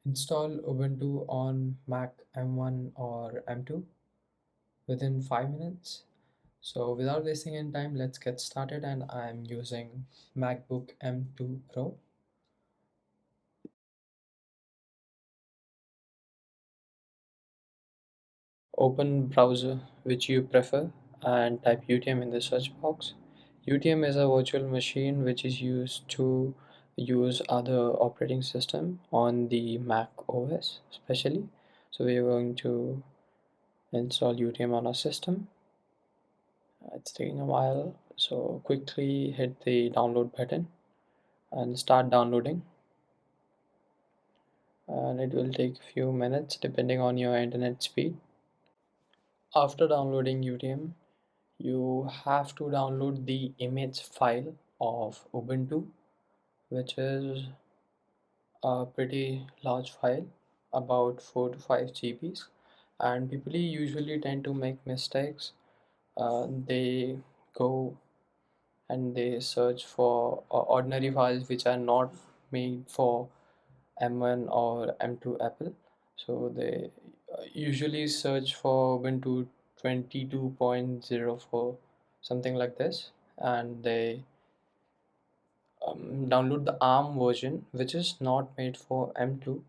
Install Ubuntu on Mac M1 or M2 within 5 minutes. So without wasting any time, let's get started, and I'm using MacBook M2 Pro. Open browser which you prefer and type UTM in the search box. UTM is a virtual machine which is used to use other operating system on the Mac OS especially. So we are going to install UTM on our system. It's taking a while, so quickly hit the download button and start downloading, and it will take a few minutes depending on your internet speed. After downloading UTM, you have to download the image file of Ubuntu, which is a pretty large file, about 4 to 5 GBs, and people usually tend to make mistakes. They go and they search for ordinary files which are not made for M1 or M2 Apple. So they usually search for Ubuntu 22.04, something like this, and they download the ARM version, which is not made for M2.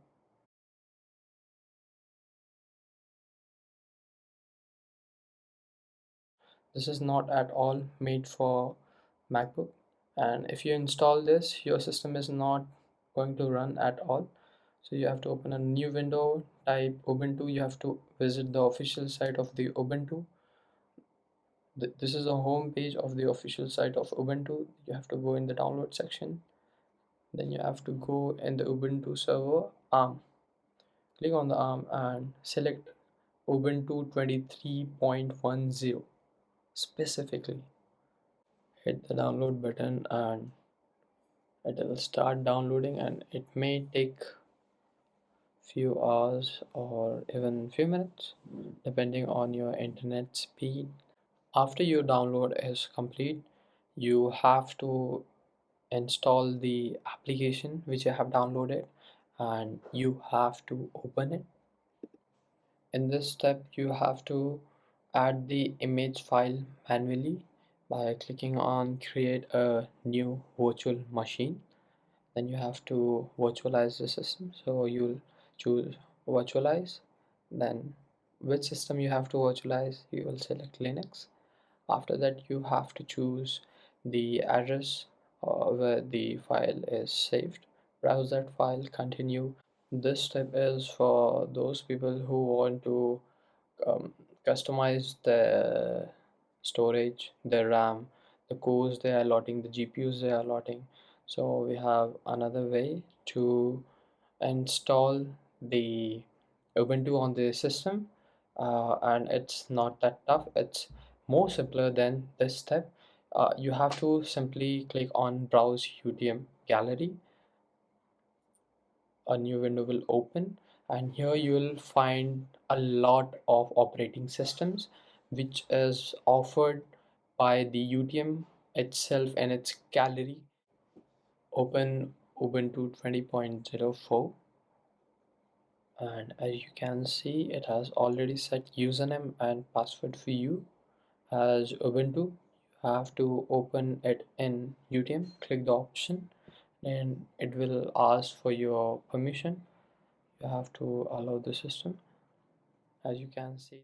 This is not at all made for MacBook, and if you install this, your system is not going to run at all. So you have to open a new window, type Ubuntu. You have to visit the official site of the Ubuntu. This is a home page of the official site of Ubuntu. You have to go in the download section. Then you have to go in the Ubuntu server ARM. Click on the ARM and select Ubuntu 23.10 specifically. Hit the download button and it will start downloading, and it may take few hours or even few minutes depending on your internet speed. After your download is complete, you have to install the application which you have downloaded, and you have to open it. In this step, you have to add the image file manually by clicking on create a new virtual machine. Then you have to virtualize the system, so you'll choose virtualize. Then which system you have to virtualize, you will select Linux. After that, you have to choose the address where the file is saved. Browse that file, continue. This step is for those people who want to customize the storage, the RAM, the cores they are allotting, the GPUs they are allotting. So we have another way to install the Ubuntu on the system, and it's not that tough. It's more simpler than this step. You have to simply click on Browse UTM Gallery. A new window will open, and here you will find a lot of operating systems which is offered by the UTM itself in its gallery. Open Ubuntu 20.04, and as you can see, it has already set username and password for you as Ubuntu. You have to open it in UTM, click the option, and it will ask for your permission. You have to allow the system. As you can see,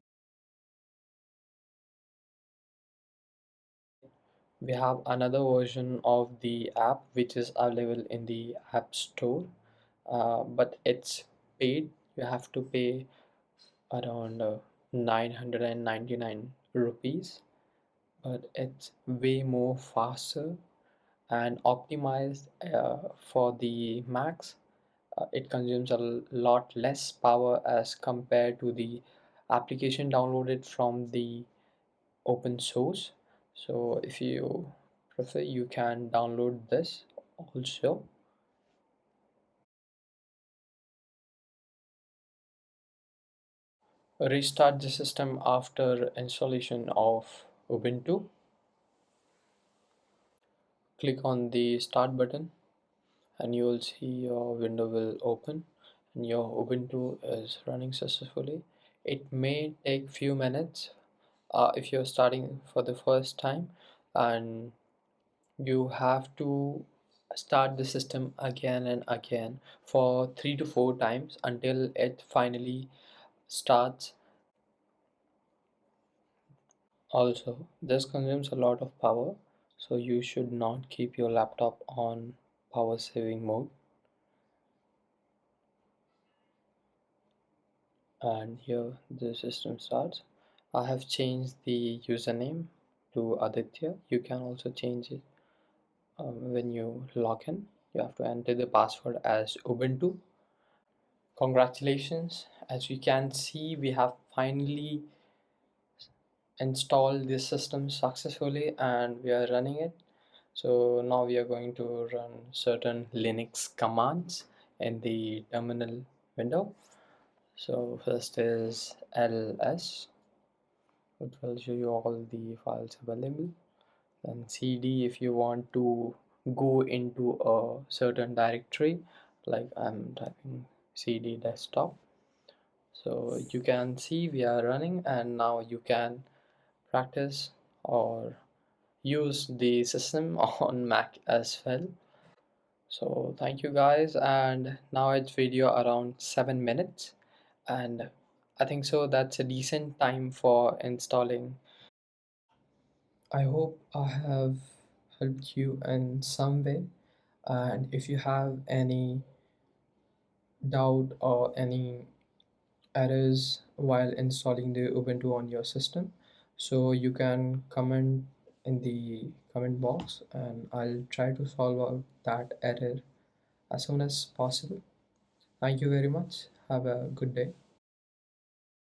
we have another version of the app which is available in the App Store, but it's paid. You have to pay around 999 rupees, but it's way more faster and optimized for the Macs. It consumes a lot less power as compared to the application downloaded from the open source. So if you prefer, you can download this also. Restart the system after installation of Ubuntu. Click on the start button and you will see your window will open, and your Ubuntu is running successfully. It may take few minutes if you're starting for the first time, and you have to start the system again and again for 3 to 4 times until it finally starts. Also, this consumes a lot of power, so you should not keep your laptop on power saving mode. And here the system starts. I have changed the username to Aditya. You can also change it when you log in. You have to enter the password as Ubuntu. Congratulations, as you can see, we have finally installed this system successfully and we are running it. So now we are going to run certain Linux commands in the terminal window. So first is ls, it will show you all the files available. Then cd if you want to go into a certain directory, like I'm typing cd desktop. So you can see we are running, and now you can practice or use the system on Mac as well. So thank you guys, and now it's video around 7 minutes, and I think so that's a decent time for installing. I hope I have helped you in some way, and if you have any doubt or any errors while installing the Ubuntu on your system, so you can comment in the comment box and I'll try to solve out that error as soon as possible. Thank you very much. Have a good day.